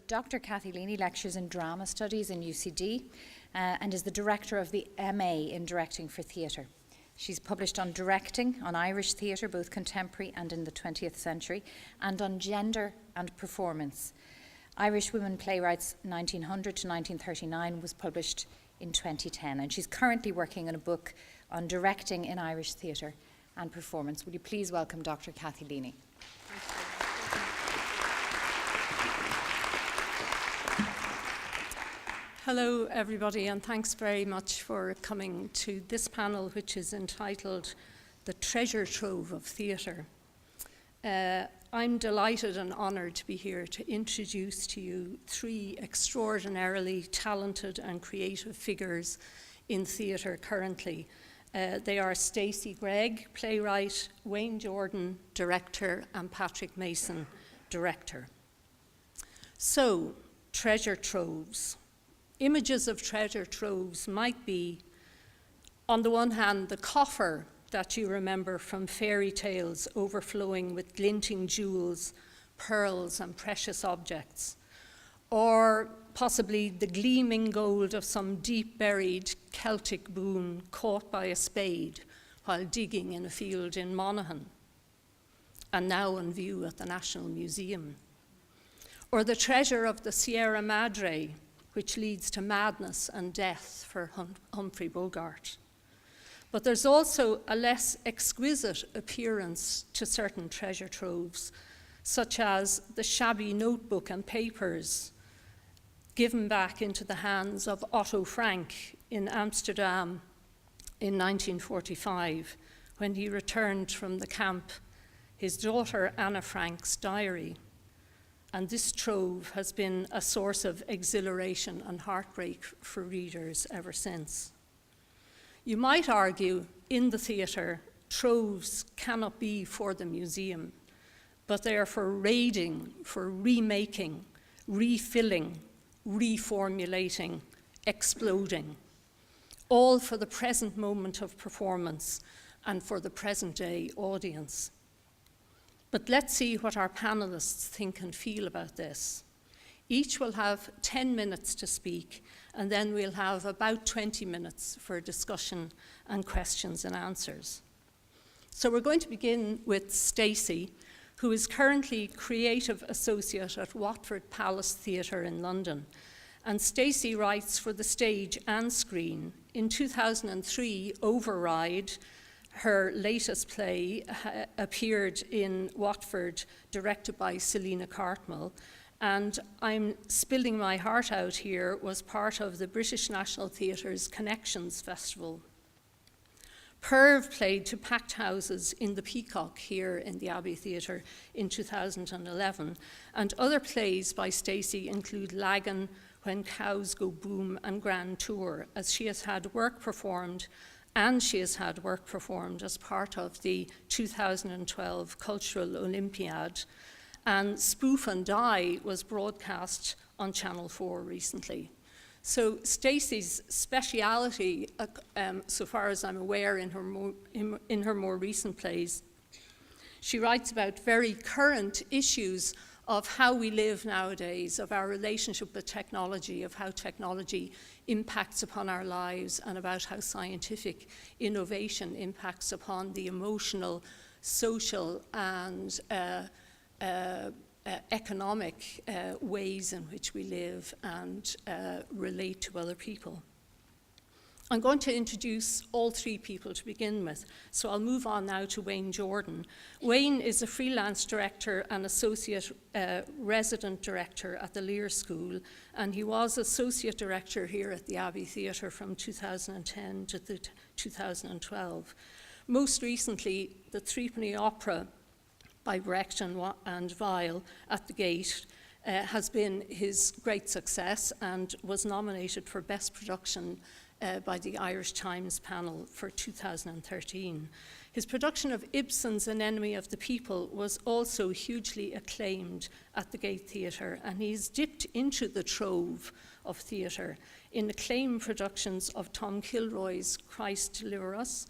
Dr. Cathy Leaney lectures in drama studies in UCD and is the director of the MA in Directing for Theatre. She's published on directing, on Irish theatre, both contemporary and in the 20th century, and on gender and performance. Irish Women Playwrights 1900 to 1939 was published in 2010, and she's currently working on a book on directing in Irish theatre and performance. Would you please welcome Dr. Cathy Leaney? Hello everybody, and thanks very much for coming to this panel, which is entitled The Treasure Trove of Theatre. I'm delighted and honoured to be here to introduce to you three extraordinarily talented and creative figures in theatre currently. They are Stacey Gregg, playwright, Wayne Jordan, director, and Patrick Mason, director. So, treasure troves. Images of treasure troves might be, on the one hand, the coffer that you remember from fairy tales overflowing with glinting jewels, pearls, and precious objects, or possibly the gleaming gold of some deep-buried Celtic boon caught by a spade while digging in a field in Monaghan, and now on view at the National Museum, or the treasure of the Sierra Madre, which leads to madness and death for Humphrey Bogart. But there's also a less exquisite appearance to certain treasure troves, such as the shabby notebook and papers given back into the hands of Otto Frank in Amsterdam in 1945, when he returned from the camp his daughter Anna Frank's diary. And this trove has been a source of exhilaration and heartbreak for readers ever since. You might argue, in the theatre, troves cannot be for the museum, but they are for raiding, for remaking, refilling, reformulating, exploding, all for the present moment of performance and for the present day audience. But let's see what our panelists think and feel about this. Each will have 10 minutes to speak, and then we'll have about 20 minutes for discussion and questions and answers. So we're going to begin with Stacey, who is currently Creative Associate at Watford Palace Theatre in London. And Stacey writes for the stage and screen. In 2003, Override, her latest play, appeared in Watford, directed by Selina Cartmel. And I'm spilling my heart out here was part of the British National Theatre's Connections Festival. Perv played to packed houses in the Peacock here in the Abbey Theatre in 2011. And other plays by Stacey include Lagan, When Cows Go Boom, and Grand Tour, as she has had work performed as part of the 2012 Cultural Olympiad. And Spoof and Die was broadcast on Channel 4 recently. So Stacey's speciality, so far as I'm aware, in her more recent plays, she writes about very current issues of how we live nowadays, of our relationship with technology, of how technology impacts upon our lives, and about how scientific innovation impacts upon the emotional, social, and economic ways in which we live and relate to other people. I'm going to introduce all three people to begin with, so I'll move on now to Wayne Jordan. Wayne is a freelance director and associate resident director at the Lear School, and he was associate director here at the Abbey Theatre from 2010 to 2012. Most recently, the Threepenny Opera by Brecht and Weil at the Gate has been his great success and was nominated for Best Production by the Irish Times panel for 2013. His production of Ibsen's An Enemy of the People was also hugely acclaimed at the Gate Theatre, and he's dipped into the trove of theatre in acclaimed productions of Tom Kilroy's Christ Deliver Us,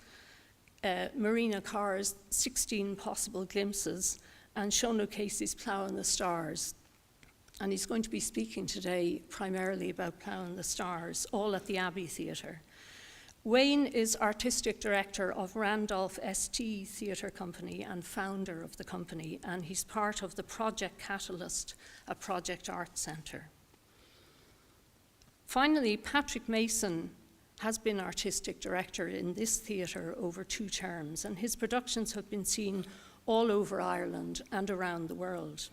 Marina Carr's 16 Possible Glimpses, and Sean O'Casey's Plough in the Stars. And he's going to be speaking today primarily about Plough and the Stars, all at the Abbey Theatre. Wayne is artistic director of Randolph St. Theatre Company and founder of the company, and he's part of the Project Catalyst, a project art centre. Finally, Patrick Mason has been artistic director in this theatre over 2 terms, and his productions have been seen all over Ireland and around the world.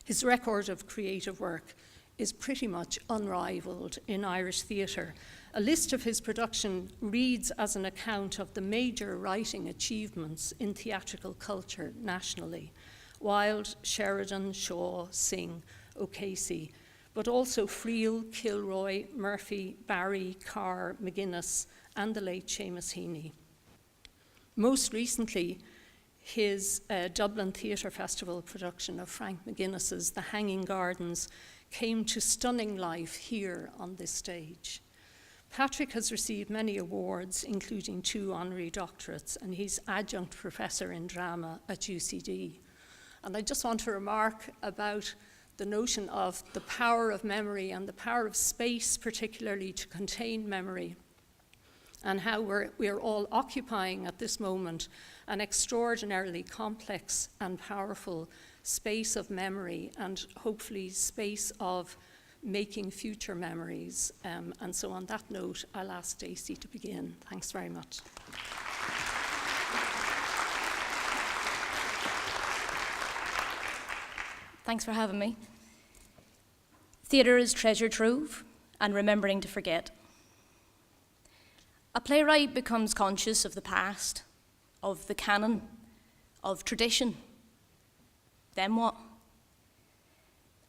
His record of creative work is pretty much unrivaled in Irish theatre. A list of his production reads as an account of the major writing achievements in theatrical culture nationally: Wilde, Sheridan, Shaw, Synge, O'Casey, but also Friel, Kilroy, Murphy, Barry, Carr, McGuinness, and the late Seamus Heaney. Most recently, his Dublin Theatre Festival production of Frank McGuinness's The Hanging Gardens came to stunning life here on this stage. Patrick has received many awards, including 2 honorary doctorates, and he's adjunct professor in drama at UCD. And I just want to remark about the notion of the power of memory and the power of space, particularly to contain memory, and how we're all occupying at this moment an extraordinarily complex and powerful space of memory, and hopefully space of making future memories. And so on that note, I'll ask Stacey to begin. Thanks very much. Thanks for having me. Theatre is treasure trove and remembering to forget. A playwright becomes conscious of the past, of the canon, of tradition. Then what?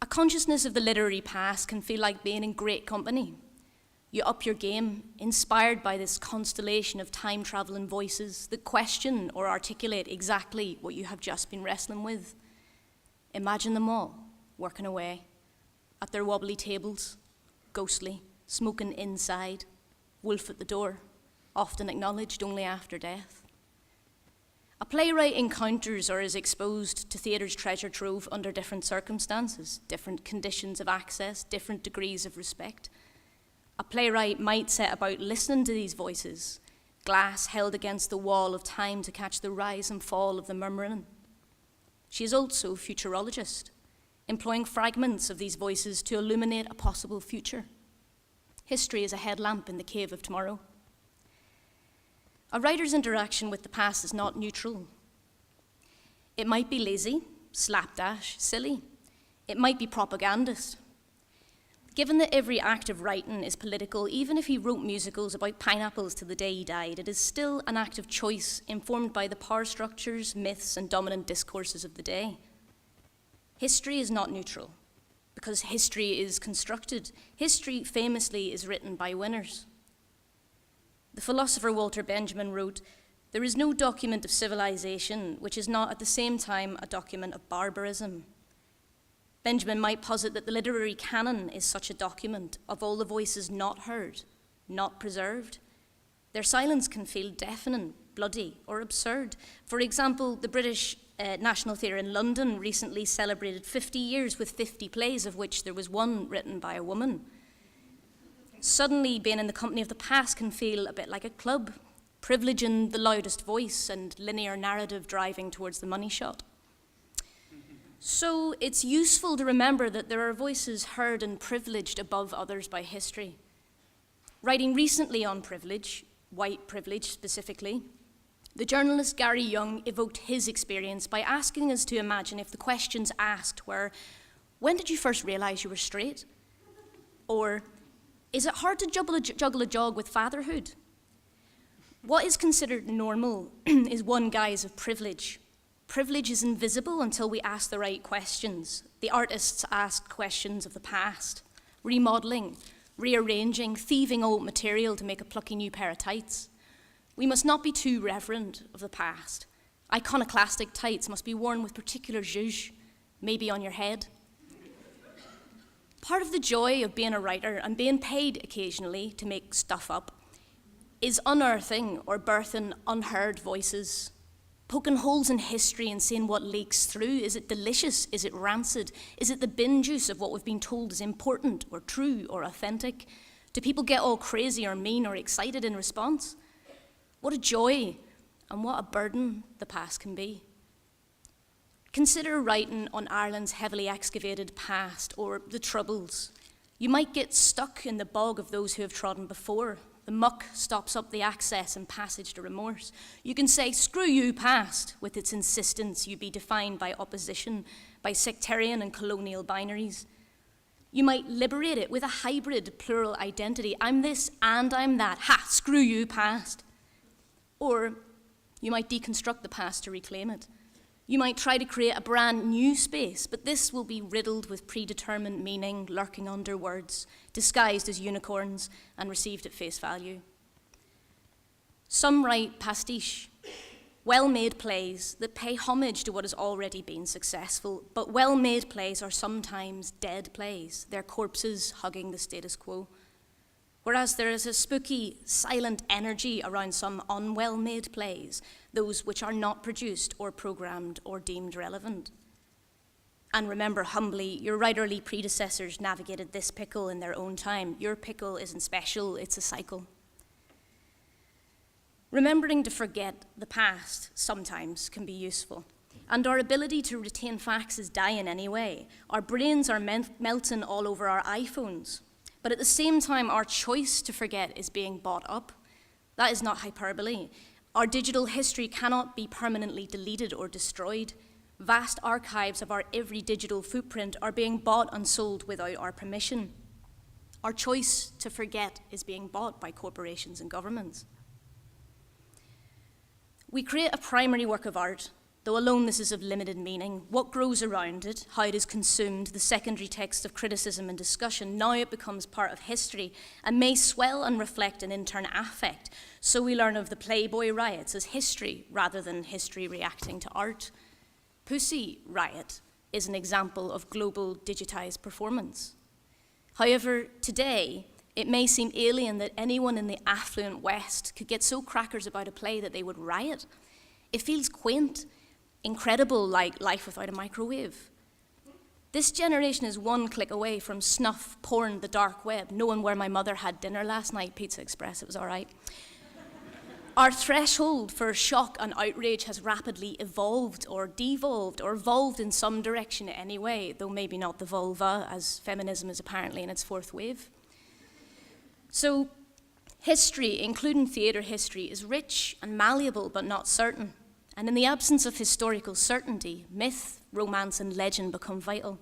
A consciousness of the literary past can feel like being in great company. You up your game, inspired by this constellation of time-traveling voices that question or articulate exactly what you have just been wrestling with. Imagine them all working away at their wobbly tables, ghostly, smoking inside, wolf at the door, often acknowledged only after death. A playwright encounters or is exposed to theatre's treasure trove under different circumstances, different conditions of access, different degrees of respect. A playwright might set about listening to these voices, glass held against the wall of time to catch the rise and fall of the murmuring. She is also a futurologist, employing fragments of these voices to illuminate a possible future. History is a headlamp in the cave of tomorrow. A writer's interaction with the past is not neutral. It might be lazy, slapdash, silly. It might be propagandist. Given that every act of writing is political, even if he wrote musicals about pineapples till the day he died, it is still an act of choice informed by the power structures, myths, and dominant discourses of the day. History is not neutral, because history is constructed. History famously is written by winners. The philosopher Walter Benjamin wrote, "There is no document of civilization which is not at the same time a document of barbarism." Benjamin might posit that the literary canon is such a document of all the voices not heard, not preserved. Their silence can feel deafening, bloody, or absurd. For example, the British National Theatre in London recently celebrated 50 years with 50 plays, of which there was one written by a woman. Suddenly, being in the company of the past can feel a bit like a club, privileging the loudest voice and linear narrative driving towards the money shot. So it's useful to remember that there are voices heard and privileged above others by history. Writing recently on privilege, white privilege specifically, the journalist Gary Young evoked his experience by asking us to imagine if the questions asked were, when did you first realize you were straight? Or, is it hard to juggle a jog with fatherhood? What is considered normal is one guise of privilege. Privilege is invisible until we ask the right questions. The artists asked questions of the past, remodeling, rearranging, thieving old material to make a plucky new pair of tights. We must not be too reverent of the past. Iconoclastic tights must be worn with particular zhuzh, maybe on your head. Part of the joy of being a writer and being paid occasionally to make stuff up is unearthing or birthing unheard voices. Poking holes in history and seeing what leaks through. Is it delicious? Is it rancid? Is it the bin juice of what we've been told is important or true or authentic? Do people get all crazy or mean or excited in response? What a joy and what a burden the past can be. Consider writing on Ireland's heavily excavated past or the Troubles. You might get stuck in the bog of those who have trodden before. The muck stops up the access and passage to remorse. You can say, screw you, past, with its insistence you be defined by opposition, by sectarian and colonial binaries. You might liberate it with a hybrid plural identity. I'm this and I'm that. Ha, screw you, past. Or you might deconstruct the past to reclaim it. You might try to create a brand new space, but this will be riddled with predetermined meaning lurking under words, disguised as unicorns and received at face value. Some write pastiche, well-made plays that pay homage to what has already been successful, but well-made plays are sometimes dead plays, their corpses hugging the status quo. Whereas there is a spooky, silent energy around some unwell-made plays, those which are not produced or programmed or deemed relevant. And remember humbly, your writerly predecessors navigated this pickle in their own time. Your pickle isn't special, it's a cycle. Remembering to forget the past sometimes can be useful. And our ability to retain facts is dying anyway. Our brains are melting all over our iPhones. But at the same time, our choice to forget is being bought up. That is not hyperbole. Our digital history cannot be permanently deleted or destroyed. Vast archives of our every digital footprint are being bought and sold without our permission. Our choice to forget is being bought by corporations and governments. We create a primary work of art, though alone this is of limited meaning. What grows around it, how it is consumed, the secondary text of criticism and discussion, now it becomes part of history and may swell and reflect an intern affect. So we learn of the Playboy riots as history rather than history reacting to art. Pussy Riot is an example of global digitized performance. However, today, it may seem alien that anyone in the affluent West could get so crackers about a play that they would riot. It feels quaint, incredible, like life without a microwave. This generation is one click away from snuff, porn, the dark web, knowing where my mother had dinner last night, Pizza Express, it was all right. Our threshold for shock and outrage has rapidly evolved or devolved or evolved in some direction anyway, though maybe not the vulva, as feminism is apparently in its fourth wave. So history, including theatre history, is rich and malleable but not certain. And in the absence of historical certainty, myth, romance, and legend become vital.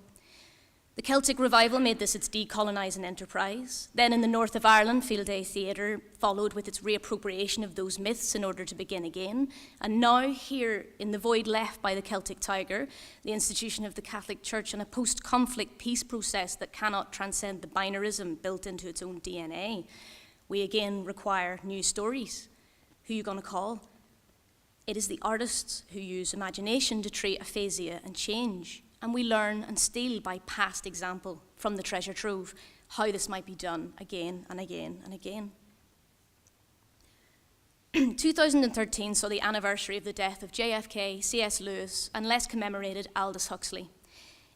The Celtic Revival made this its decolonising enterprise. Then in the north of Ireland, Field Day Theatre followed with its reappropriation of those myths in order to begin again. And now here, in the void left by the Celtic Tiger, the institution of the Catholic Church and a post-conflict peace process that cannot transcend the binarism built into its own DNA, we again require new stories. Who are you going to call? It is the artists who use imagination to treat aphasia and change. And we learn and steal by past example from the treasure trove how this might be done again and again and again. 2013 saw the anniversary of the death of JFK, C.S. Lewis, and less commemorated Aldous Huxley.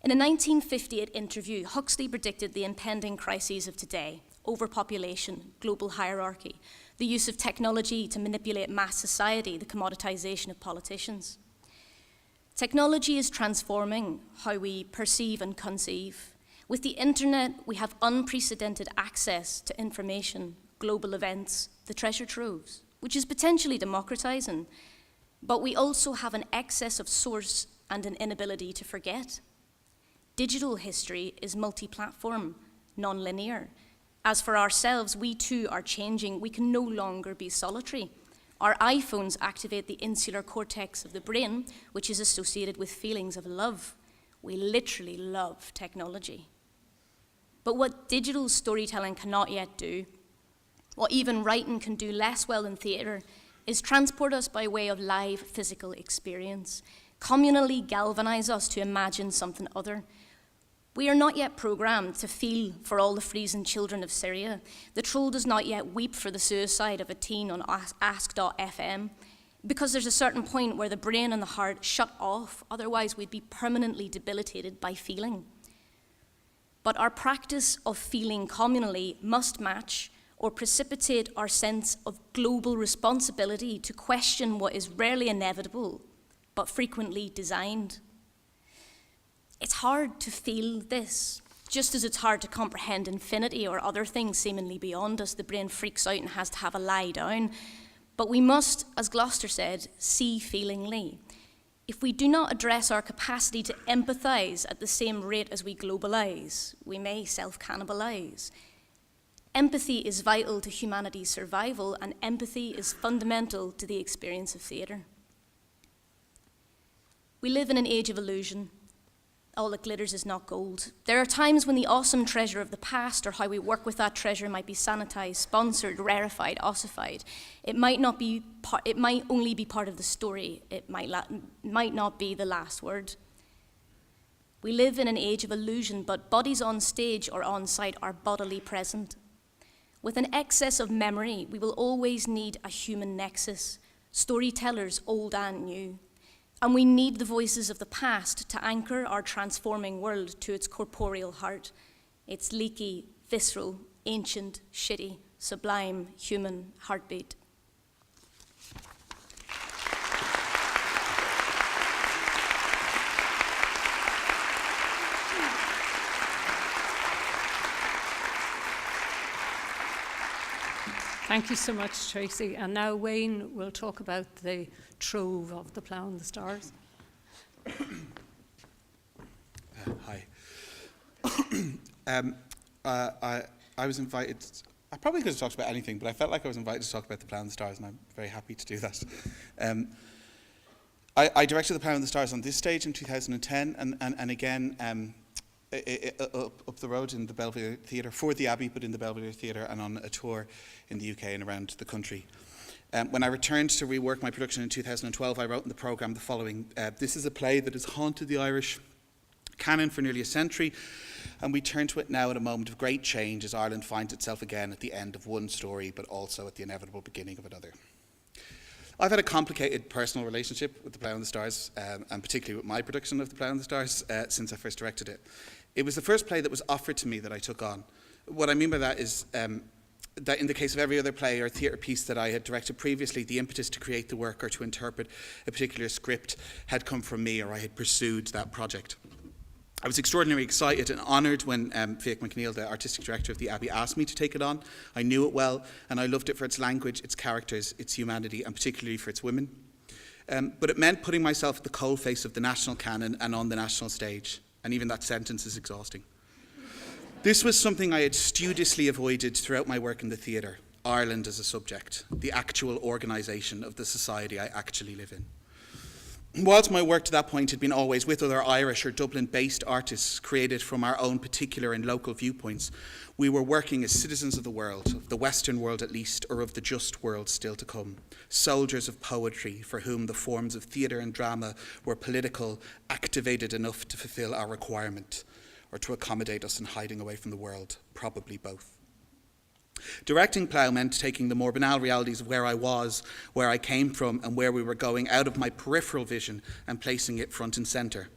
In a 1958 interview, Huxley predicted the impending crises of today: overpopulation, global hierarchy, the use of technology to manipulate mass society, the commoditization of politicians. Technology is transforming how we perceive and conceive. With the internet, we have unprecedented access to information, global events, the treasure troves, which is potentially democratizing, but we also have an excess of source and an inability to forget. Digital history is multi-platform, non-linear. As for ourselves, we too are changing. We can no longer be solitary. Our iPhones activate the insular cortex of the brain, which is associated with feelings of love. We literally love technology. But what digital storytelling cannot yet do, what even writing can do less well than theatre, is transport us by way of live physical experience, communally galvanize us to imagine something other. We are not yet programmed to feel for all the freezing children of Syria. The troll does not yet weep for the suicide of a teen on Ask.fm. because there's a certain point where the brain and the heart shut off, otherwise we'd be permanently debilitated by feeling. But our practice of feeling communally must match or precipitate our sense of global responsibility to question what is rarely inevitable, but frequently designed. It's hard to feel this, just as it's hard to comprehend infinity or other things seemingly beyond us. The brain freaks out and has to have a lie down. But we must, as Gloucester said, see feelingly. If we do not address our capacity to empathize at the same rate as we globalize, we may self-cannibalize. Empathy is vital to humanity's survival, and empathy is fundamental to the experience of theatre. We live in an age of illusion. All that glitters is not gold. There are times when the awesome treasure of the past, or how we work with that treasure, might be sanitized, sponsored, rarefied, ossified. It might only be part of the story. It might not be the last word. We live in an age of illusion, but bodies on stage or on site are bodily present. With an excess of memory, we will always need a human nexus, storytellers old and new. And we need the voices of the past to anchor our transforming world to its corporeal heart, its leaky, visceral, ancient, shitty, sublime human heartbeat. Thank you so much, Tracy. And now Wayne will talk about the Trove of the Plough and the Stars. Hi. I was invited. I probably could have talked about anything, but I felt like I was invited to talk about the Plough and the Stars, and I'm very happy to do that. I directed the Plough and the Stars on this stage in 2010, and again up the road in the Belvedere Theatre for the Abbey, but in the Belvedere Theatre, and on a tour in the UK and around the country. When I returned to rework my production in 2012, I wrote in the programme the following. This is a play that has haunted the Irish canon for nearly a century, and we turn to it now at a moment of great change as Ireland finds itself again at the end of one story, but also at the inevitable beginning of another. I've had a complicated personal relationship with the Plough and the Stars, and particularly with my production of the Plough and the Stars, since I first directed it. It was the first play that was offered to me that I took on. What I mean by that is that in the case of every other play or theatre piece that I had directed previously, the impetus to create the work or to interpret a particular script had come from me, or I had pursued that project. I was extraordinarily excited and honoured when Fiach McNeill, the artistic director of the Abbey, asked me to take it on. I knew it well, and I loved it for its language, its characters, its humanity, and particularly for its women. But it meant putting myself at the coalface of the national canon and on the national stage. And even that sentence is exhausting. This was something I had studiously avoided throughout my work in the theatre. Ireland as a subject, the actual organisation of the society I actually live in. Whilst my work to that point had been always with other Irish or Dublin-based artists created from our own particular and local viewpoints, we were working as citizens of the world, of the Western world at least, or of the just world still to come. Soldiers of poetry for whom the forms of theatre and drama were political, activated enough to fulfil our requirement, or to accommodate us in hiding away from the world, probably both. Directing Plough meant taking the more banal realities of where I was, where I came from, and where we were going out of my peripheral vision and placing it front and centre.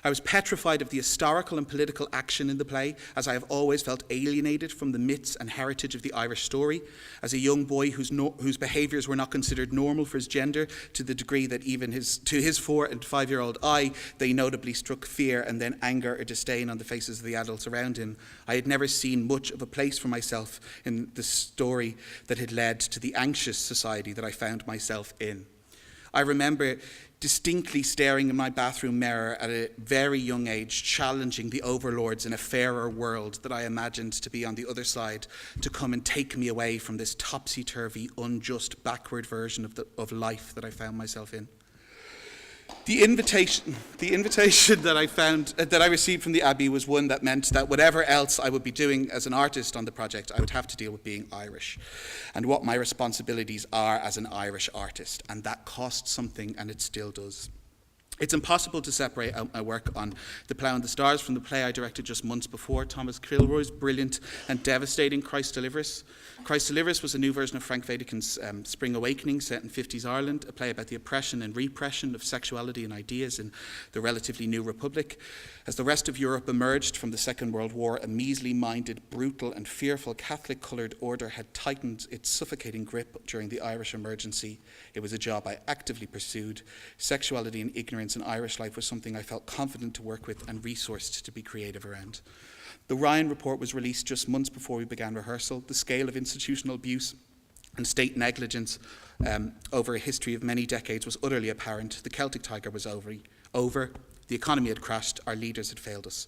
I was petrified of the historical and political action in the play, as I have always felt alienated from the myths and heritage of the Irish story, as a young boy whose behaviours were not considered normal for his gender, to the degree that even to his 4- and 5-year-old eye, they notably struck fear and then anger or disdain on the faces of the adults around him. I had never seen much of a place for myself in the story that had led to the anxious society that I found myself in. I remember distinctly staring in my bathroom mirror at a very young age, challenging the overlords in a fairer world that I imagined to be on the other side, to come and take me away from this topsy-turvy, unjust, backward version of life that I found myself in. The invitation that I received from the Abbey was one that meant that whatever else I would be doing as an artist on the project, I would have to deal with being Irish and what my responsibilities are as an Irish artist, and that cost something, and it still does. It's impossible to separate out my work on The Plough and the Stars from the play I directed just months before, Thomas Kilroy's brilliant and devastating Christ Deliver Us. Christ Deliver Us was a new version of Frank Wedekind's Spring Awakening, set in 50s Ireland, a play about the oppression and repression of sexuality and ideas in the relatively new republic. As the rest of Europe emerged from the Second World War, a measly-minded, brutal and fearful Catholic-coloured order had tightened its suffocating grip during the Irish emergency. It was a job I actively pursued. Sexuality and ignorance in Irish life was something I felt confident to work with and resourced to be creative around. The Ryan report was released just months before we began rehearsal. The scale of institutional abuse and state negligence over a history of many decades was utterly apparent. The Celtic Tiger was over. The economy had crashed. Our leaders had failed us.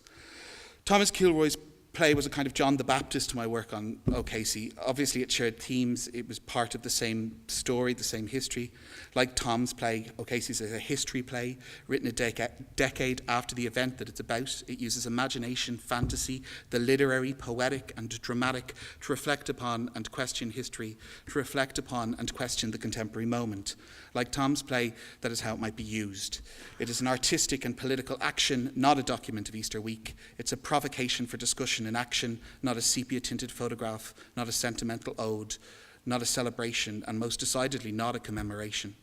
Thomas Kilroy's play was a kind of John the Baptist to my work on O'Casey. Obviously, it shared themes. It was part of the same story, the same history. Like Tom's play, O'Casey's is a history play written a decade after the event that it's about. It uses imagination, fantasy, the literary, poetic, and dramatic to reflect upon and question history, to reflect upon and question the contemporary moment. Like Tom's play, that is how it might be used. It is an artistic and political action, not a document of Easter week. It's a provocation for discussion and action, not a sepia-tinted photograph, not a sentimental ode, not a celebration, and most decidedly not a commemoration.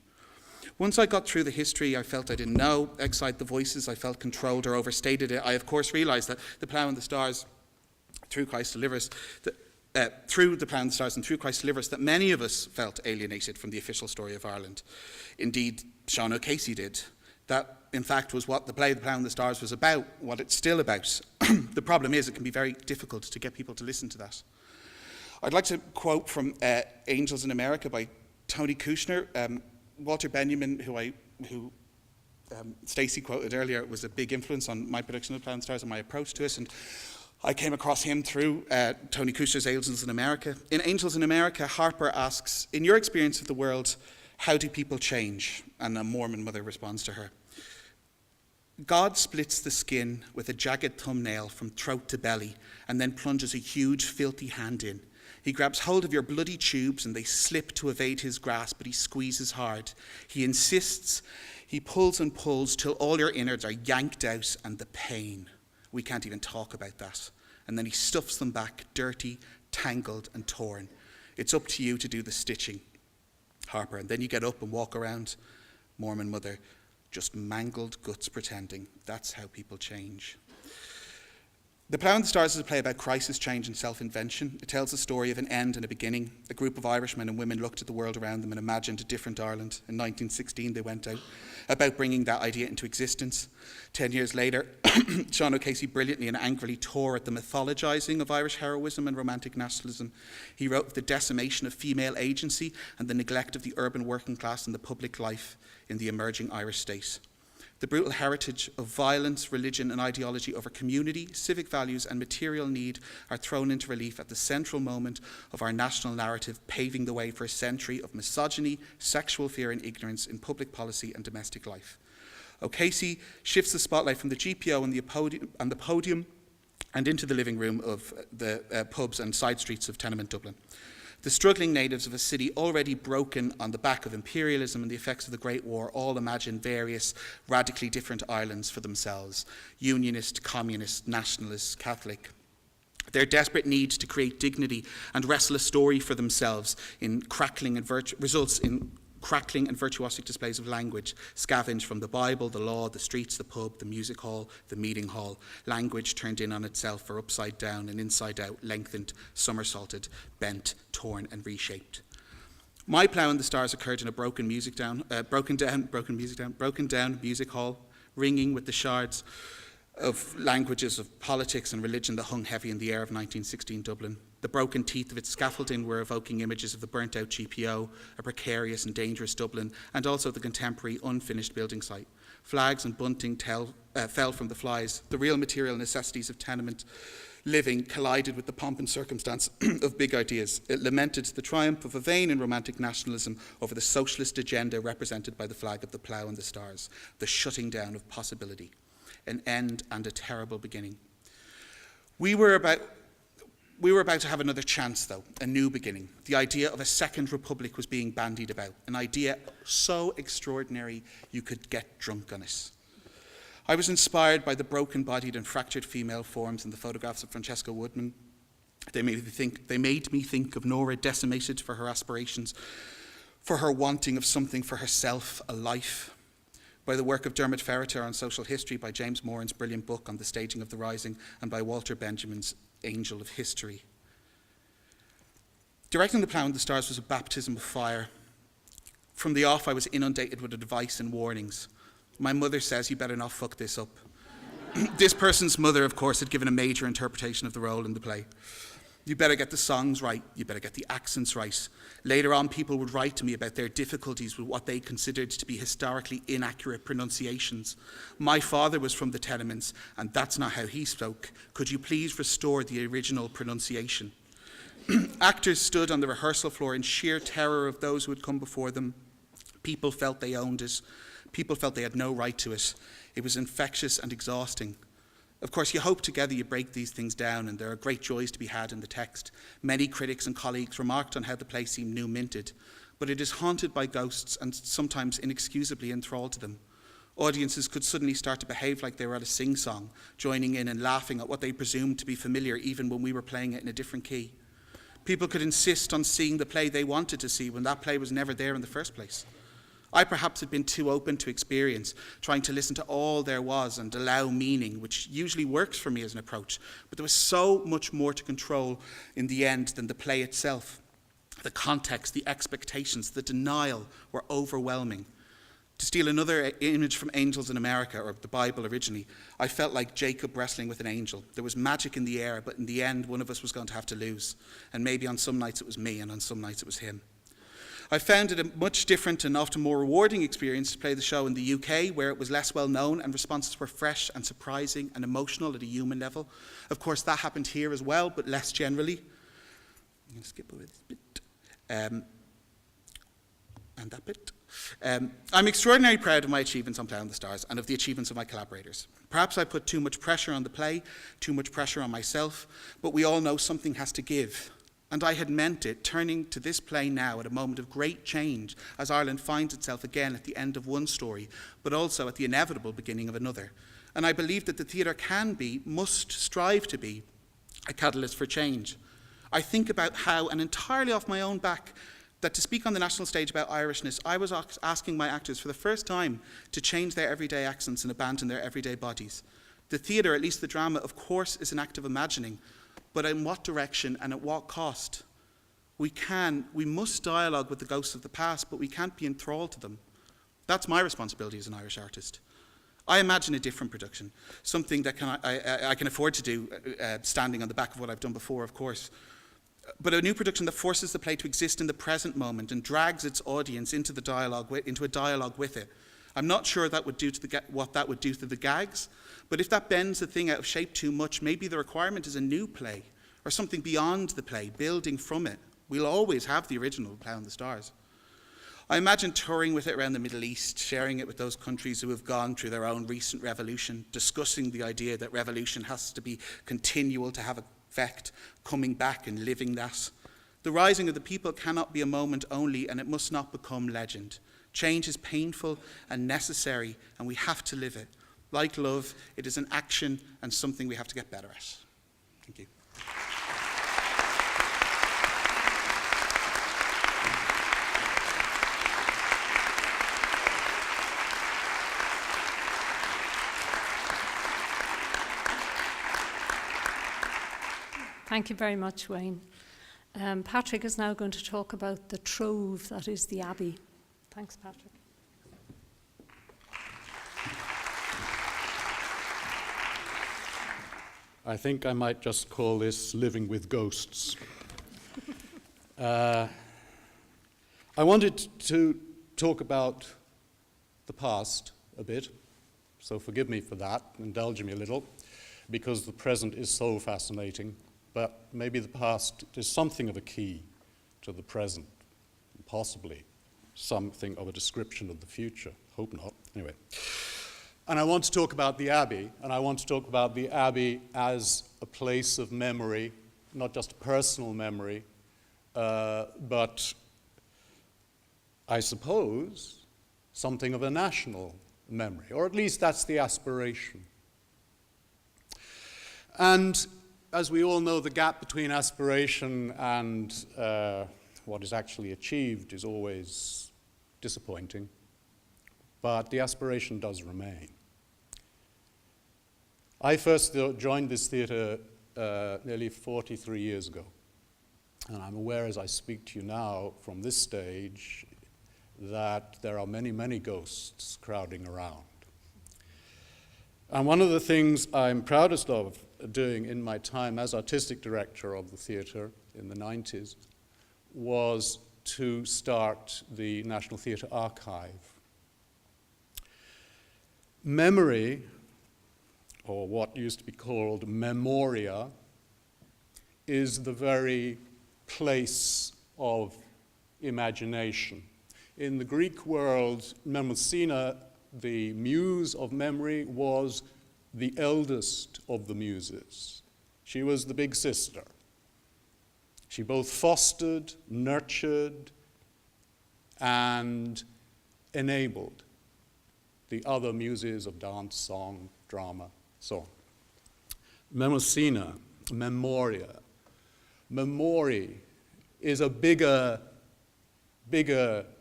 Once I got through the history I felt I didn't know, excised the voices I felt controlled or overstated it, I of course realised that The Plough and the Stars, through Christ Deliver Us, through The Plough and the Stars and through Christ Deliver Us, that many of us felt alienated from the official story of Ireland. Indeed, Sean O'Casey did. That, in fact, was what the play The Plough and the Stars was about, what it's still about. The problem is it can be very difficult to get people to listen to that. I'd like to quote from Angels in America by Tony Kushner. Walter Benjamin, who Stacey quoted earlier, was a big influence on my production of The Plough and the Stars and my approach to it. And I came across him through Tony Kushner's Angels in America. In Angels in America, Harper asks, in your experience of the world, how do people change? And a Mormon mother responds to her. God splits the skin with a jagged thumbnail from throat to belly and then plunges a huge, filthy hand in. He grabs hold of your bloody tubes and they slip to evade his grasp, but he squeezes hard. He insists, he pulls and pulls till all your innards are yanked out and the pain. We can't even talk about that. And then he stuffs them back, dirty, tangled and torn. It's up to you to do the stitching, Harper. And then you get up and walk around, Mormon mother, just mangled guts pretending. That's how people change. The Plough and the Stars is a play about crisis, change and self-invention. It tells the story of an end and a beginning. A group of Irishmen and women looked at the world around them and imagined a different Ireland. In 1916 they went out about bringing that idea into existence. 10 years later, Sean O'Casey brilliantly and angrily tore at the mythologising of Irish heroism and romantic nationalism. He wrote of the decimation of female agency and the neglect of the urban working class and the public life in the emerging Irish state. The brutal heritage of violence, religion and ideology over community, civic values and material need are thrown into relief at the central moment of our national narrative, paving the way for a century of misogyny, sexual fear and ignorance in public policy and domestic life. O'Casey shifts the spotlight from the GPO and the podium and into the living room of the pubs and side streets of tenement Dublin. The struggling natives of a city already broken on the back of imperialism and the effects of the Great War all imagine various radically different Irelands for themselves: unionist, communist, nationalist, Catholic. Their desperate need to create dignity and wrestle a story for themselves results in crackling and virtuosic displays of language, scavenged from the Bible, the law, the streets, the pub, the music hall, the meeting hall. Language turned in on itself or upside down and inside out, lengthened, somersaulted, bent, torn and reshaped. My Plough and the Stars occurred in a broken music hall, ringing with the shards of languages of politics and religion that hung heavy in the air of 1916 Dublin. The broken teeth of its scaffolding were evoking images of the burnt-out GPO, a precarious and dangerous Dublin, and also the contemporary unfinished building site. Flags and bunting fell from the flies. The real material necessities of tenement living collided with the pomp and circumstance of big ideas. It lamented the triumph of a vain and romantic nationalism over the socialist agenda represented by the flag of the Plough and the Stars, the shutting down of possibility, an end and a terrible beginning. We were about We were about to have another chance, though, a new beginning. The idea of a second republic was being bandied about, an idea so extraordinary you could get drunk on it. I was inspired by the broken-bodied and fractured female forms in the photographs of Francesca Woodman. They made me think of Nora, decimated for her aspirations, for her wanting of something for herself, a life. By the work of Dermot Ferreter on social history, by James Moran's brilliant book on the staging of the Rising, and by Walter Benjamin's Angel of History. Directing the Plough and the Stars was a baptism of fire. From the off, I was inundated with advice and warnings. My mother says, you better not fuck this up. This person's mother, of course, had given a major interpretation of the role in the play. You better get the songs right. You better get the accents right. Later on, people would write to me about their difficulties with what they considered to be historically inaccurate pronunciations. My father was from the tenements, and that's not how he spoke. Could you please restore the original pronunciation? Actors stood on the rehearsal floor in sheer terror of those who had come before them. People felt they owned it. People felt they had no right to it. It was infectious and exhausting. Of course, you hope together you break these things down, and there are great joys to be had in the text. Many critics and colleagues remarked on how the play seemed new-minted, but it is haunted by ghosts and sometimes inexcusably enthralled to them. Audiences could suddenly start to behave like they were at a sing-song, joining in and laughing at what they presumed to be familiar even when we were playing it in a different key. People could insist on seeing the play they wanted to see when that play was never there in the first place. I perhaps had been too open to experience, trying to listen to all there was and allow meaning, which usually works for me as an approach. But there was so much more to control in the end than the play itself. The context, the expectations, the denial were overwhelming. To steal another image from Angels in America, or the Bible originally, I felt like Jacob wrestling with an angel. There was magic in the air, but in the end, one of us was going to have to lose. And maybe on some nights it was me, and on some nights it was him. I found it a much different and often more rewarding experience to play the show in the UK, where it was less well known and responses were fresh and surprising and emotional at a human level. Of course, that happened here as well, but less generally. I'm going to skip over this bit. And that bit. I'm extraordinarily proud of my achievements on Plough and the Stars and of the achievements of my collaborators. Perhaps I put too much pressure on the play, too much pressure on myself, but we all know something has to give. And I had meant it, turning to this play now at a moment of great change as Ireland finds itself again at the end of one story, but also at the inevitable beginning of another. And I believe that the theatre can be, must strive to be, a catalyst for change. I think about how, and entirely off my own back, that to speak on the national stage about Irishness, I was asking my actors for the first time to change their everyday accents and abandon their everyday bodies. The theatre, at least the drama, of course, is an act of imagining, but in what direction and at what cost? We must dialogue with the ghosts of the past, but we can't be enthralled to them. That's my responsibility as an Irish artist. I imagine a different production, something that I can afford to do, standing on the back of what I've done before, of course. But a new production that forces the play to exist in the present moment and drags its audience into a dialogue with it. I'm not sure what that would do to the gags, but if that bends the thing out of shape too much, maybe the requirement is a new play, or something beyond the play, building from it. We'll always have the original Plough and the Stars. I imagine touring with it around the Middle East, sharing it with those countries who have gone through their own recent revolution, discussing the idea that revolution has to be continual to have effect, coming back and living that. The rising of the people cannot be a moment only, and it must not become legend. Change is painful and necessary, and we have to live it. Like love, it is an action and something we have to get better at. Thank you. Thank you very much, Wayne. Patrick is now going to talk about the Trove, that is the Abbey. Thanks, Patrick. I think I might just call this Living with Ghosts. I wanted to talk about the past a bit, so forgive me for that, indulge me a little, because the present is so fascinating, but maybe the past is something of a key to the present, possibly something of a description of the future. Hope not. Anyway. And I want to talk about the Abbey, and I want to talk about the Abbey as a place of memory not just a personal memory, but I suppose something of a national memory, or at least that's the aspiration. And as we all know, the gap between aspiration and what is actually achieved is always disappointing, but the aspiration does remain. I first joined this theatre nearly 43 years ago, and I'm aware as I speak to you now from this stage that there are many, many ghosts crowding around. And one of the things I'm proudest of doing in my time as artistic director of the theatre in the 90s was to start the National Theatre Archive. Memory, or what used to be called memoria, is the very place of imagination. In the Greek world, Mnemosyne, the Muse of Memory, was the eldest of the muses. She was the big sister. She both fostered, nurtured, and enabled the other muses of dance, song, drama, so on. Mnemosyne, memoria. Memory is a bigger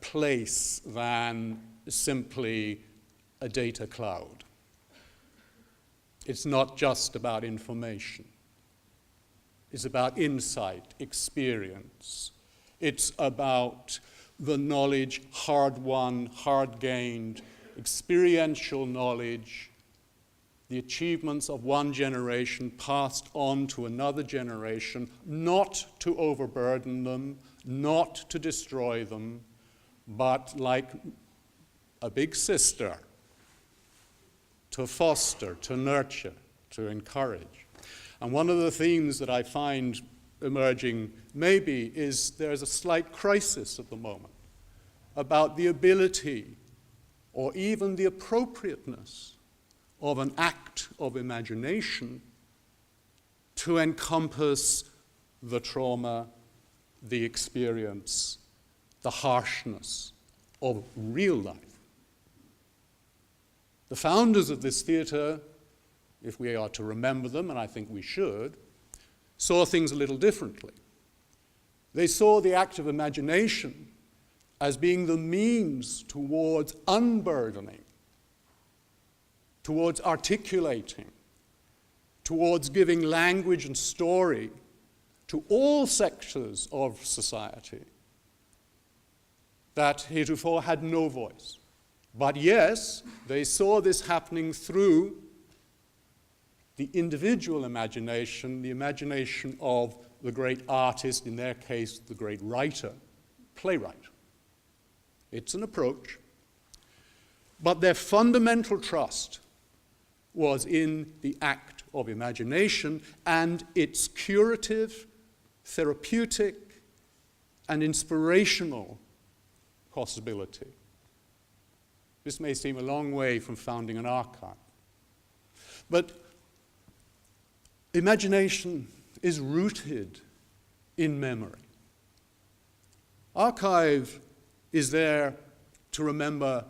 place than simply a data cloud. It's not just about information. It's about insight, experience. It's about the knowledge, hard-won, hard-gained, experiential knowledge, the achievements of one generation passed on to another generation, not to overburden them, not to destroy them, but like a big sister, to foster, to nurture, to encourage. And one of the themes that I find emerging maybe is there's a slight crisis at the moment about the ability or even the appropriateness of an act of imagination to encompass the trauma, the experience, the harshness of real life. The founders of this theatre, if we are to remember them, and I think we should, saw things a little differently. They saw the act of imagination as being the means towards unburdening, towards articulating, towards giving language and story to all sectors of society that heretofore had no voice. But yes, they saw this happening through the individual imagination, the imagination of the great artist, in their case, the great writer, playwright. It's an approach. But their fundamental trust was in the act of imagination and its curative, therapeutic, and inspirational possibility. This may seem a long way from founding an archive. But imagination is rooted in memory. Archive is there to remember,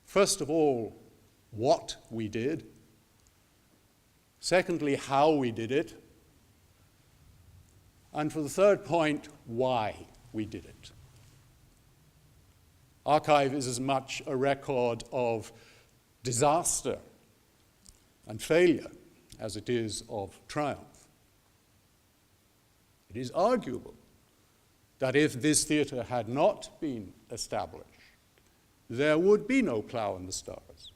first of all, what we did. Secondly, how we did it. And for the third point, why we did it. Archive is as much a record of disaster and failure as it is of triumph. It is arguable that if this theatre had not been established, there would be no Plough and the Stars.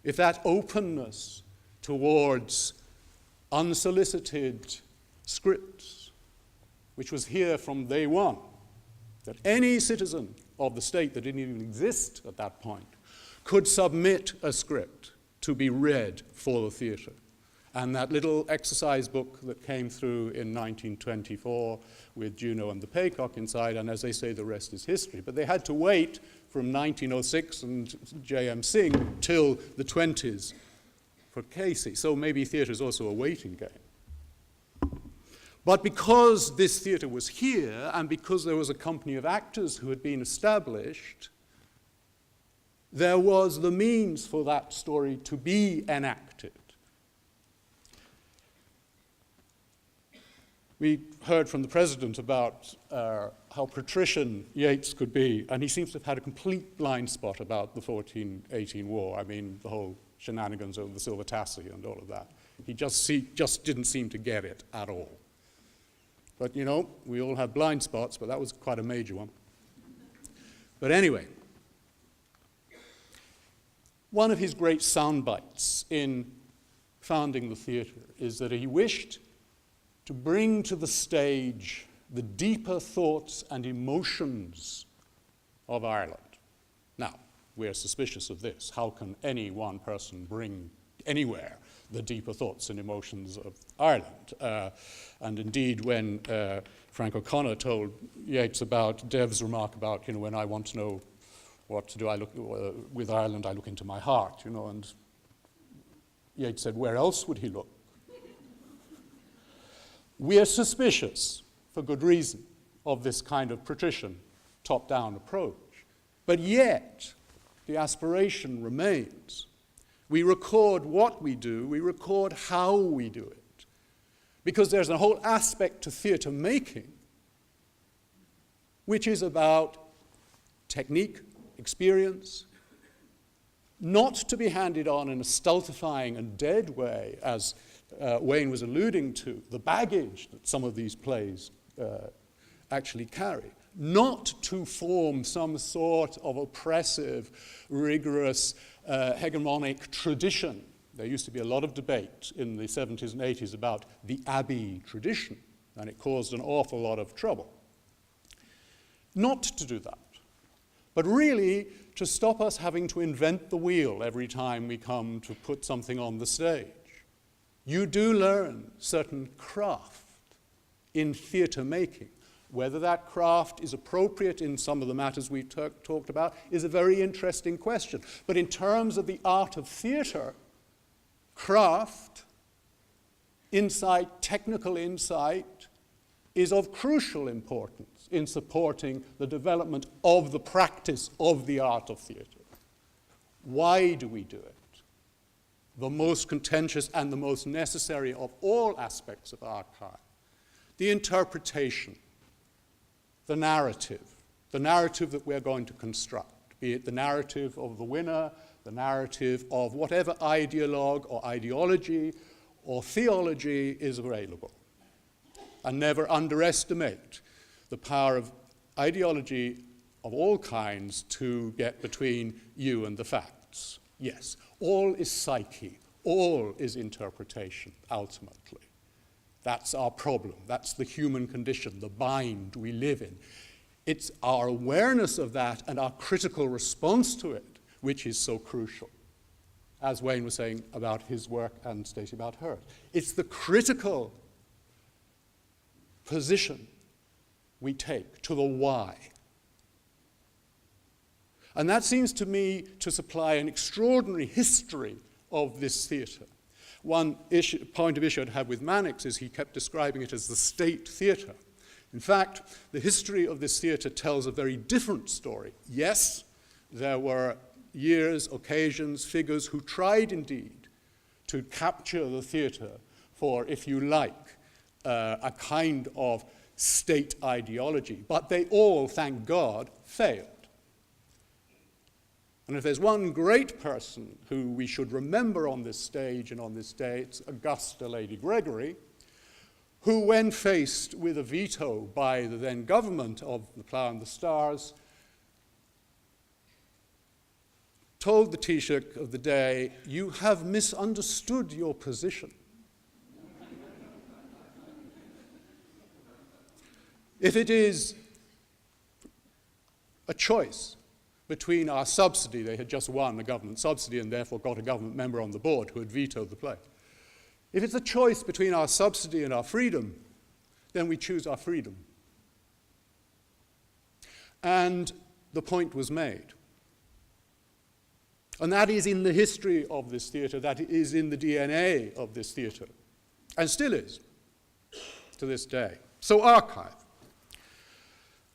If that openness towards unsolicited scripts, which was here from day one, that any citizen of the state that didn't even exist at that point could submit a script to be read for the theatre. And that little exercise book that came through in 1924 with Juno and the Paycock inside, and as they say, the rest is history. But they had to wait from 1906 and J.M. Singh till the 20s for Casey. So maybe theatre is also a waiting game. But because this theatre was here, and because there was a company of actors who had been established, there was the means for that story to be enacted. We heard from the president about how patrician Yeats could be, and he seems to have had a complete blind spot about the 1418 war. I mean, the whole shenanigans over the silver tassie and all of that. He just didn't seem to get it at all. But, you know, we all have blind spots, but that was quite a major one. But anyway, one of his great sound bites in founding the theatre is that he wished to bring to the stage the deeper thoughts and emotions of Ireland. Now, we're suspicious of this. How can any one person bring anywhere the deeper thoughts and emotions of Ireland? And indeed, when Frank O'Connor told Yeats about Dev's remark about, you know, when I want to know what to do, I look with Ireland, I look into my heart, you know, and Yeats said, where else would he look? We are suspicious, for good reason, of this kind of patrician, top-down approach. But yet, the aspiration remains. We record what we do, we record how we do it. Because there's a whole aspect to theatre making which is about technique, experience, not to be handed on in a stultifying and dead way, as Wayne was alluding to, the baggage that some of these plays actually carry, not to form some sort of oppressive, rigorous, hegemonic tradition. There used to be a lot of debate in the 70s and 80s about the Abbey tradition, and it caused an awful lot of trouble. Not to do that, but really to stop us having to invent the wheel every time we come to put something on the stage. You do learn certain craft in theatre making. Whether that craft is appropriate in some of the matters we've talked about is a very interesting question. But in terms of the art of theatre, craft, insight, technical insight, is of crucial importance in supporting the development of the practice of the art of theatre. Why do we do it? The most contentious and the most necessary of all aspects of archive, the interpretation, the narrative that we're going to construct, be it the narrative of the winner, the narrative of whatever ideologue or ideology or theology is available. And never underestimate the power of ideology of all kinds to get between you and the facts. Yes, all is psyche, all is interpretation, ultimately. That's our problem. That's the human condition, the bind we live in. It's our awareness of that and our critical response to it which is so crucial, as Wayne was saying about his work and Stacey about hers. It's the critical position we take to the why. And that seems to me to supply an extraordinary history of this theatre. One point of issue I'd have with Mannix is he kept describing it as the state theatre. In fact, the history of this theatre tells a very different story. Yes, there were years, occasions, figures who tried indeed to capture the theatre for, if you like, a kind of state ideology. But they all, thank God, failed. And if there's one great person who we should remember on this stage and on this day, it's Augusta Lady Gregory, who, when faced with a veto by the then government of the Plough and the Stars, told the Taoiseach of the day, "You have misunderstood your position. If it is a choice between our subsidy," they had just won a government subsidy and therefore got a government member on the board who had vetoed the play. "If it's a choice between our subsidy and our freedom, then we choose our freedom." And the point was made. And that is in the history of this theatre, that is in the DNA of this theatre, and still is. to this day. So archive,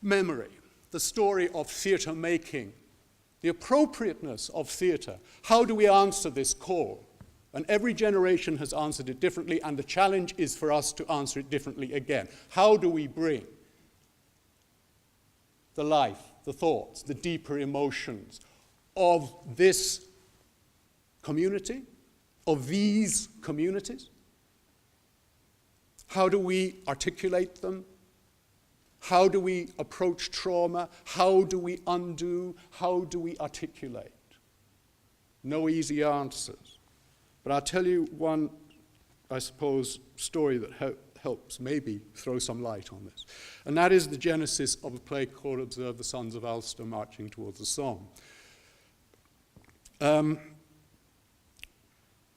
memory, the story of theatre making, the appropriateness of theatre. How do we answer this call? And every generation has answered it differently, and the challenge is for us to answer it differently again. How do we bring the life, the thoughts, the deeper emotions of this community, of these communities? How do we articulate them? How do we approach trauma? How do we undo? How do we articulate? No easy answers. But I'll tell you one, I suppose, story that helps maybe throw some light on this. And that is the genesis of a play called Observe the Sons of Ulster Marching Towards the Somme.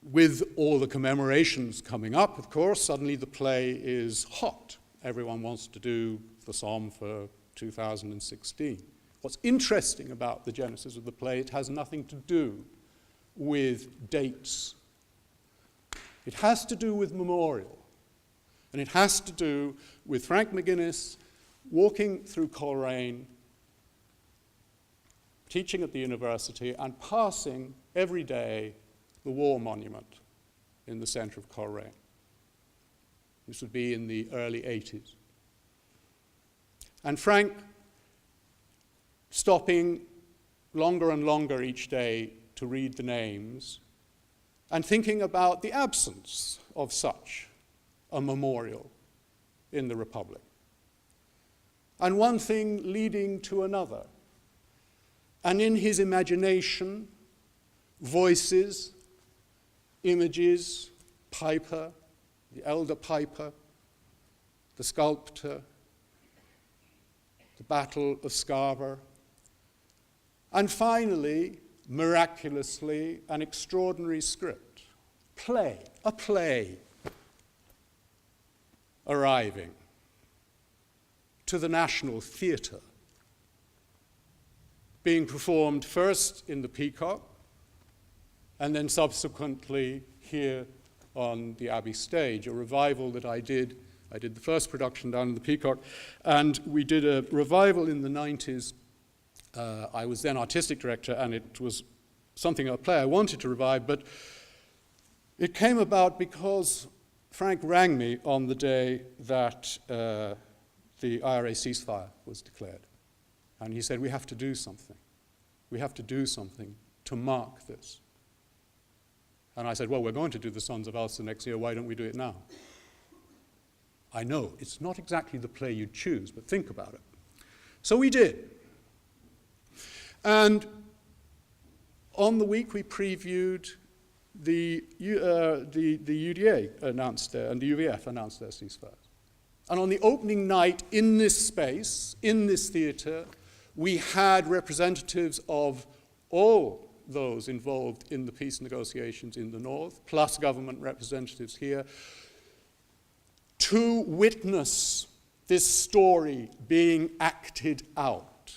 With all the commemorations coming up, of course, suddenly the play is hot. Everyone wants to do the Somme for 2016. What's interesting about the genesis of the play, it has nothing to do with dates. It has to do with memorial. And it has to do with Frank McGuinness walking through Coleraine, teaching at the university, and passing every day the war monument in the centre of Coleraine. This would be in the early 80s. And Frank stopping longer and longer each day to read the names and thinking about the absence of such a memorial in the Republic. And one thing leading to another. And in his imagination, voices, images, Piper, the elder Piper, the sculptor, the Battle of Scarver, and finally, miraculously, an extraordinary script, a play arriving to the National Theatre, being performed first in the Peacock and then subsequently here on the Abbey stage, a revival that I did. I did the first production down in the Peacock, and we did a revival in the 90s. I was then artistic director, and it was a play I wanted to revive, but it came about because Frank rang me on the day that the IRA ceasefire was declared. And he said, we have to do something. We have to do something to mark this. And I said, well, we're going to do the Sons of Ulster next year. Why don't we do it now? I know, it's not exactly the play you'd choose, but think about it. So we did. And on the week we previewed, the UDA announced and the UVF announced their ceasefire. And on the opening night in this space, in this theatre, we had representatives of all those involved in the peace negotiations in the north, plus government representatives here, to witness this story being acted out.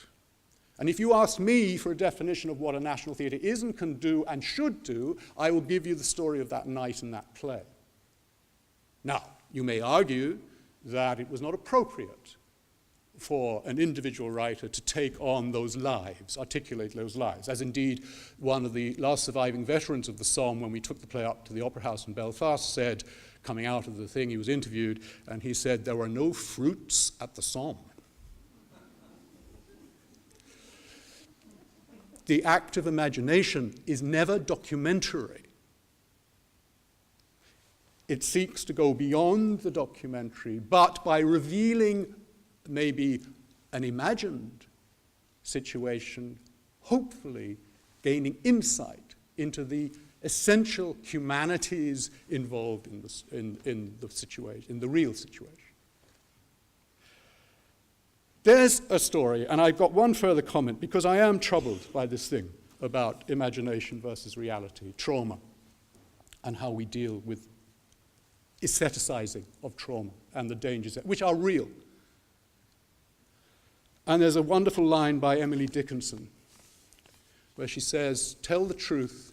And if you ask me for a definition of what a national theatre is and can do and should do, I will give you the story of that night and that play. Now, you may argue that it was not appropriate for an individual writer to take on those lives, articulate those lives, as indeed one of the last surviving veterans of the Somme, when we took the play up to the Opera House in Belfast, said, coming out of the thing, he was interviewed, and he said, there were no fruits at the Somme. The act of imagination is never documentary. It seeks to go beyond the documentary, but by revealing maybe an imagined situation, hopefully gaining insight into the essential humanities involved in the situation, in the real situation. There's a story, and I've got one further comment, because I am troubled by this thing about imagination versus reality, trauma, and how we deal with aestheticizing of trauma and the dangers, which are real. And there's a wonderful line by Emily Dickinson where she says, tell the truth,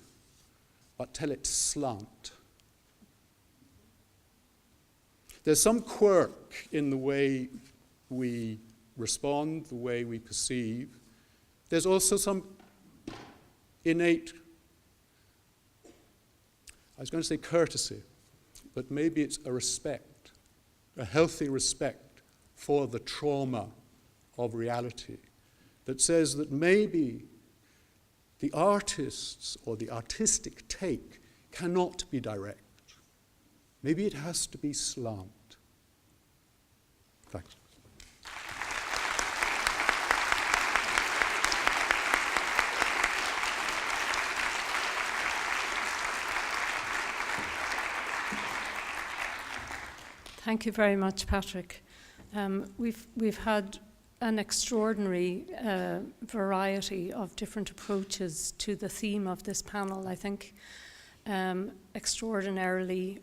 but tell it slant. there's some quirk in the way we respond, the way we perceive. There's also some innate, I was going to say courtesy, but maybe it's a respect, a healthy respect for the trauma of reality that says that maybe the artists or the artistic take cannot be direct. Maybe it has to be slant. Thanks. Thank you very much, Patrick. We've had an extraordinary variety of different approaches to the theme of this panel. I think extraordinarily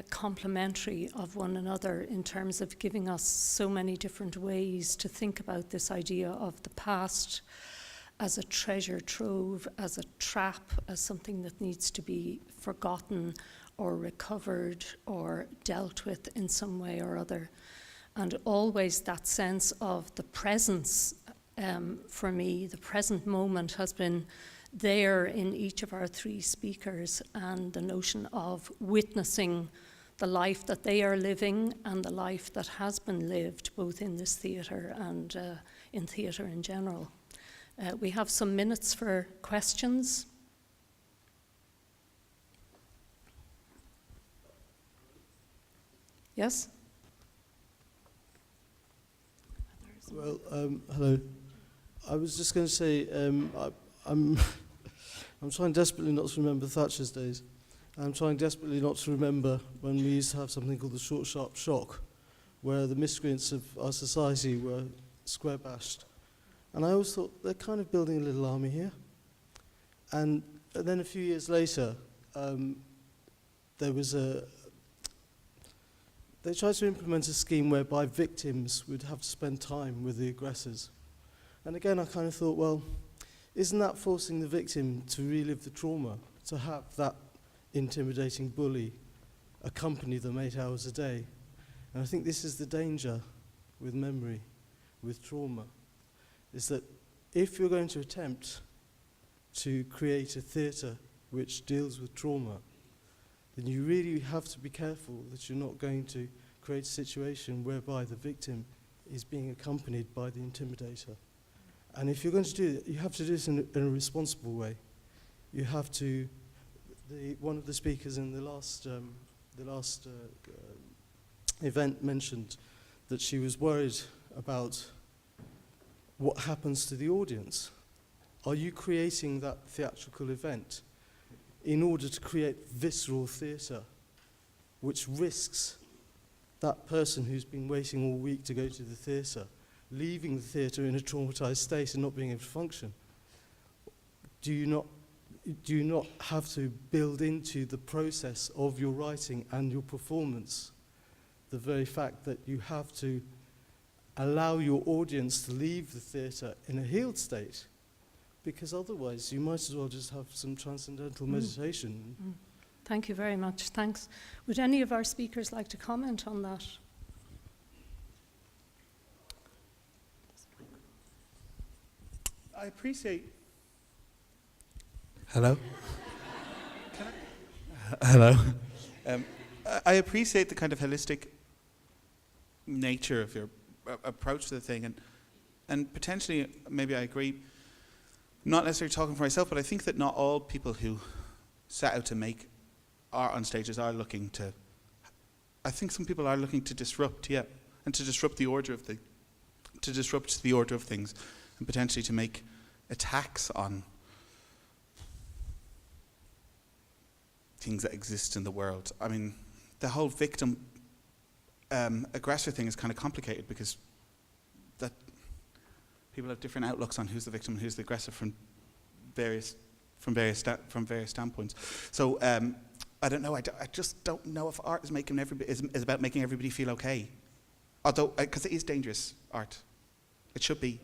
complementary of one another in terms of giving us so many different ways to think about this idea of the past as a treasure trove, as a trap, as something that needs to be forgotten or recovered or dealt with in some way or other. And always that sense of the presence, for me, the present moment has been there in each of our three speakers, and the notion of witnessing the life that they are living and the life that has been lived both in this theatre and in theatre in general. We have some minutes for questions. Yes? Well, hello. I was just going to say, I'm trying desperately not to remember Thatcher's days. I'm trying desperately not to remember when we used to have something called the short, sharp shock, where the miscreants of our society were square bashed. And I always thought, they're kind of building a little army here. And then a few years later, there was they tried to implement a scheme whereby victims would have to spend time with the aggressors. And again, I kind of thought, well, isn't that forcing the victim to relive the trauma, to have that intimidating bully accompany them 8 hours a day? And I think this is the danger with memory, with trauma, is that if you're going to attempt to create a theatre which deals with trauma, then you really have to be careful that you're not going to create a situation whereby the victim is being accompanied by the intimidator. And if you're going to do it, you have to do this in a responsible way. You have to, one of the speakers in the last event mentioned that she was worried about what happens to the audience. Are you creating that theatrical event in order to create visceral theatre, which risks that person who's been waiting all week to go to the theatre, leaving the theatre in a traumatized state and not being able to function? Do you not have to build into the process of your writing and your performance the very fact that you have to allow your audience to leave the theatre in a healed state? Because otherwise, you might as well just have some transcendental meditation. Thank you very much. Thanks. Would any of our speakers like to comment on that? I appreciate... Hello? Hello? I appreciate the kind of holistic nature of your approach to the thing, and potentially, maybe I agree, not necessarily talking for myself, but I think that not all people who set out to make art on stages are looking to, I think some people are looking to disrupt, and to disrupt the order of the order of things, and potentially to make attacks on things that exist in the world. I mean, the whole victim aggressor thing is kind of complicated because that people have different outlooks on who's the victim and who's the aggressor from various standpoints. So I don't know. I just don't know if art is making everybody is about making everybody feel okay. Although, because it is dangerous art, it should be.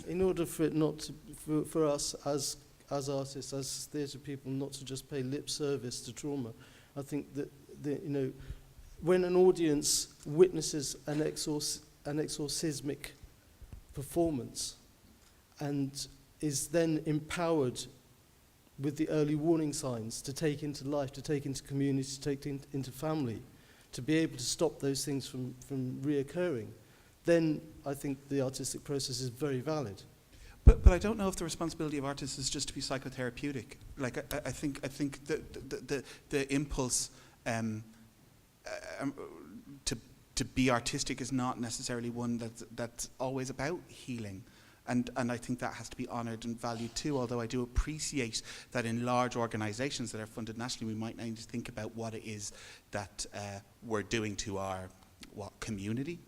In order for us as as artists, as theatre people, not to just pay lip service to trauma. I think that, when an audience witnesses an exorcismic performance and is then empowered with the early warning signs to take into life, to take into community, to take into family, to be able to stop those things from reoccurring, then I think the artistic process is very valid. But I don't know if the responsibility of artists is just to be psychotherapeutic. Like I think the impulse to be artistic is not necessarily one that's always about healing. And I think that has to be honoured and valued too, although I do appreciate that in large organisations that are funded nationally, we might need to think about what it is that we're doing to our community.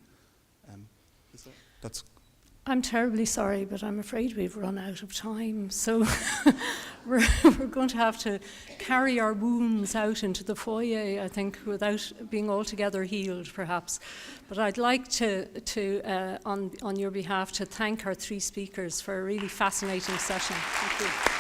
I'm terribly sorry, but I'm afraid we've run out of time. So we're going to have to carry our wounds out into the foyer, I think, without being altogether healed, perhaps. But I'd like to on your behalf, to thank our three speakers for a really fascinating session. Thank you.